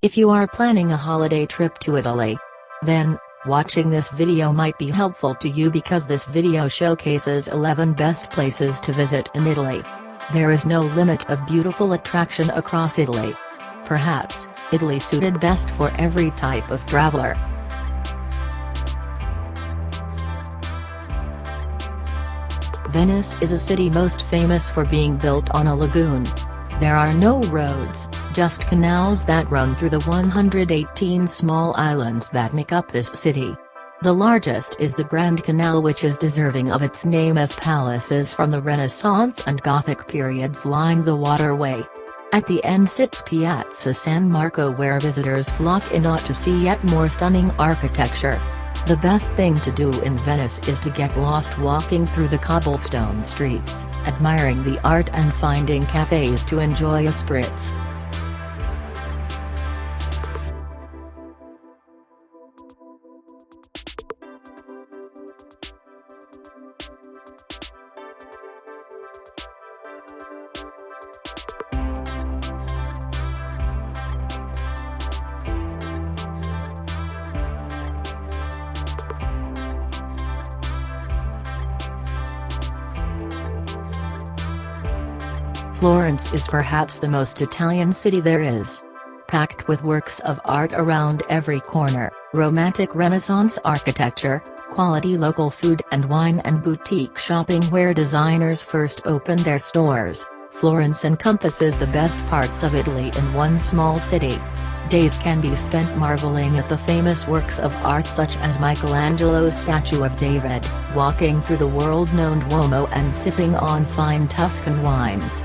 If you are planning a holiday trip to Italy, then, watching this video might be helpful to you because this video showcases 11 best places to visit in Italy. There is no limit of beautiful attraction across Italy. Perhaps, Italy suited best for every type of traveler. Venice is a city most famous for being built on a lagoon. There are no roads, just canals that run through the 118 small islands that make up this city. The largest is the Grand Canal, which is deserving of its name as palaces from the Renaissance and Gothic periods line the waterway. At the end sits Piazza San Marco, where visitors flock in awe to see yet more stunning architecture. The best thing to do in Venice is to get lost walking through the cobblestone streets, admiring the art and finding cafes to enjoy a spritz. Florence is perhaps the most Italian city there is. Packed with works of art around every corner, romantic Renaissance architecture, quality local food and wine, and boutique shopping where designers first opened their stores, Florence encompasses the best parts of Italy in one small city. Days can be spent marveling at the famous works of art such as Michelangelo's statue of David, walking through the world-known Duomo and sipping on fine Tuscan wines.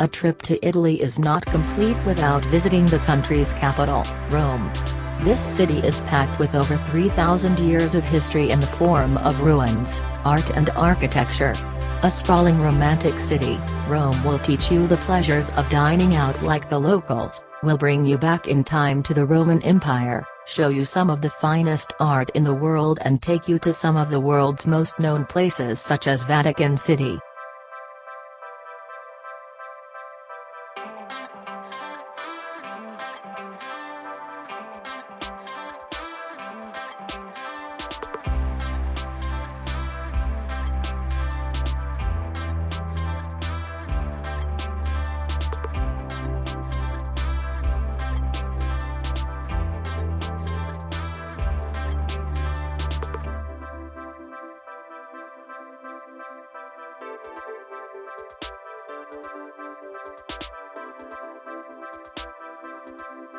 A trip to Italy is not complete without visiting the country's capital, Rome. This city is packed with over 3,000 years of history in the form of ruins, art and architecture. A sprawling romantic city, Rome will teach you the pleasures of dining out like the locals, will bring you back in time to the Roman Empire, show you some of the finest art in the world, and take you to some of the world's most known places such as Vatican City.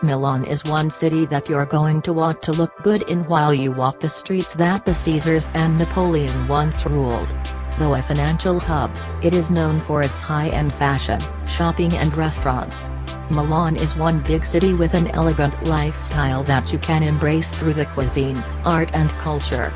Milan is one city that you're going to want to look good in while you walk the streets that the Caesars and Napoleon once ruled. Though a financial hub, it is known for its high-end fashion, shopping and restaurants. Milan is one big city with an elegant lifestyle that you can embrace through the cuisine, art and culture.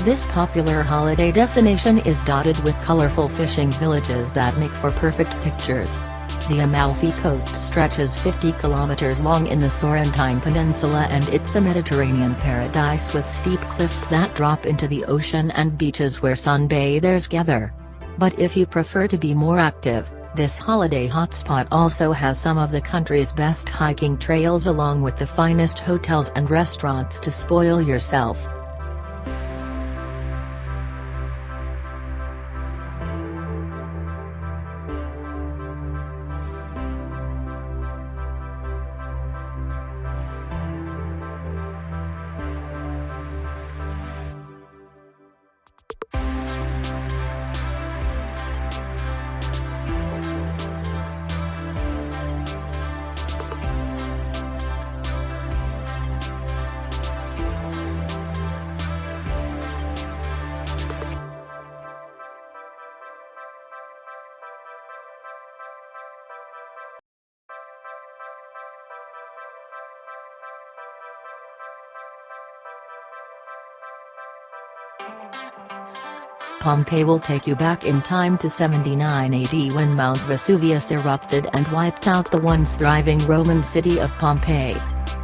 This popular holiday destination is dotted with colorful fishing villages that make for perfect pictures. The Amalfi Coast stretches 50 kilometers long in the Sorrentine Peninsula, and it's a Mediterranean paradise with steep cliffs that drop into the ocean and beaches where sunbathers gather. But if you prefer to be more active, This holiday hotspot also has some of the country's best hiking trails along with the finest hotels and restaurants to spoil yourself. Pompeii will take you back in time to 79 AD when Mount Vesuvius erupted and wiped out the once thriving Roman city of Pompeii.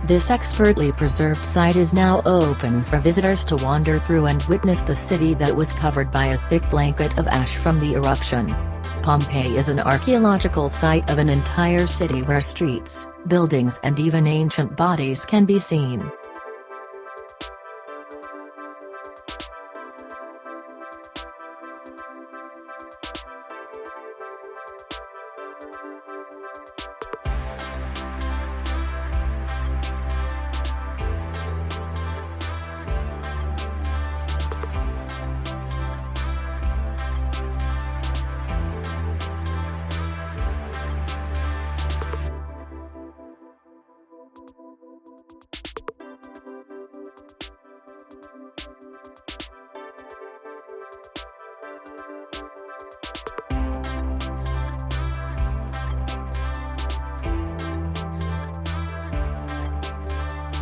This expertly preserved site is now open for visitors to wander through and witness the city that was covered by a thick blanket of ash from the eruption. Pompeii is an archaeological site of an entire city where streets, buildings and even ancient bodies can be seen.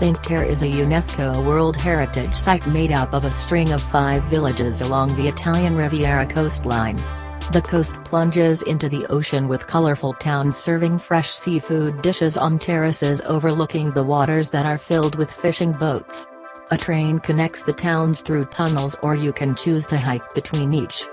Cinque Terre is a UNESCO World Heritage Site made up of a string of 5 villages along the Italian Riviera coastline. The coast plunges into the ocean with colorful towns serving fresh seafood dishes on terraces overlooking the waters that are filled with fishing boats. A train connects the towns through tunnels, or you can choose to hike between each.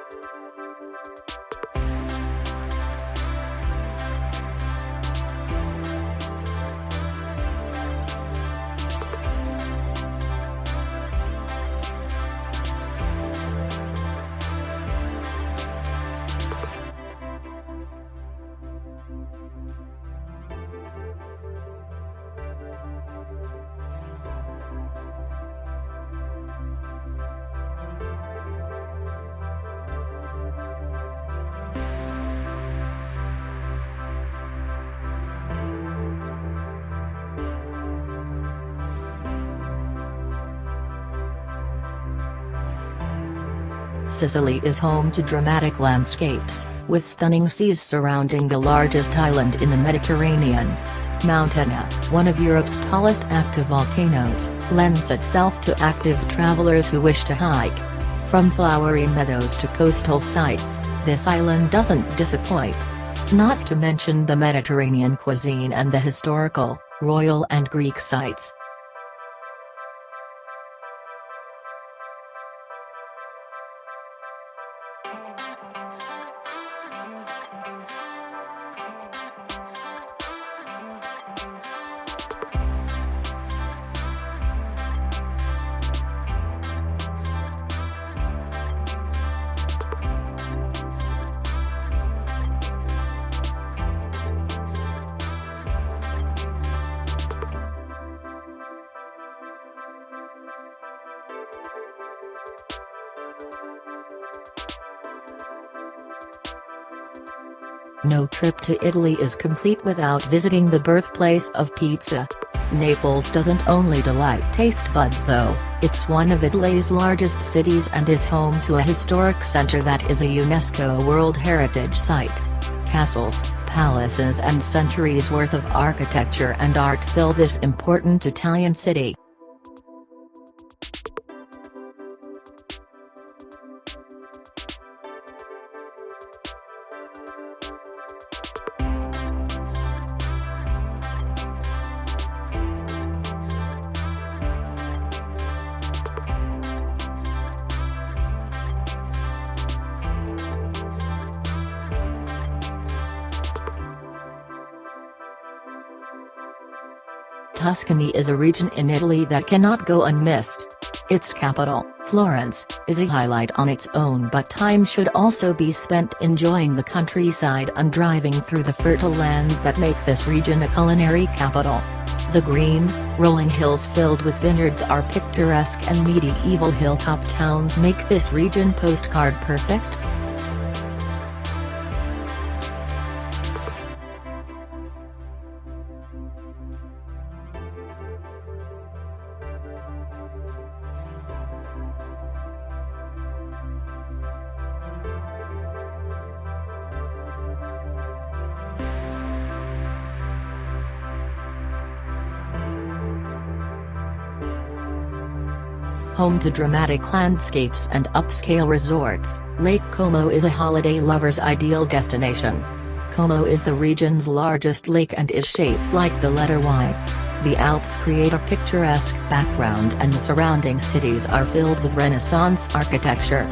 Sicily is home to dramatic landscapes, with stunning seas surrounding the largest island in the Mediterranean. Mount Etna, one of Europe's tallest active volcanoes, lends itself to active travelers who wish to hike. From flowery meadows to coastal sites, this island doesn't disappoint. Not to mention the Mediterranean cuisine and the historical, royal and Greek sites. No trip to Italy is complete without visiting the birthplace of pizza. Naples doesn't only delight taste buds though, it's one of Italy's largest cities and is home to a historic center that is a UNESCO World Heritage Site. Castles, palaces and centuries worth of architecture and art fill this important Italian city. Tuscany is a region in Italy that cannot go unmissed. Its capital, Florence, is a highlight on its own, but time should also be spent enjoying the countryside and driving through the fertile lands that make this region a culinary capital. The green, rolling hills filled with vineyards are picturesque, and medieval hilltop towns make this region postcard perfect. Home to dramatic landscapes and upscale resorts, Lake Como is a holiday lover's ideal destination. Como is the region's largest lake and is shaped like the letter Y. The Alps create a picturesque background, and the surrounding cities are filled with Renaissance architecture.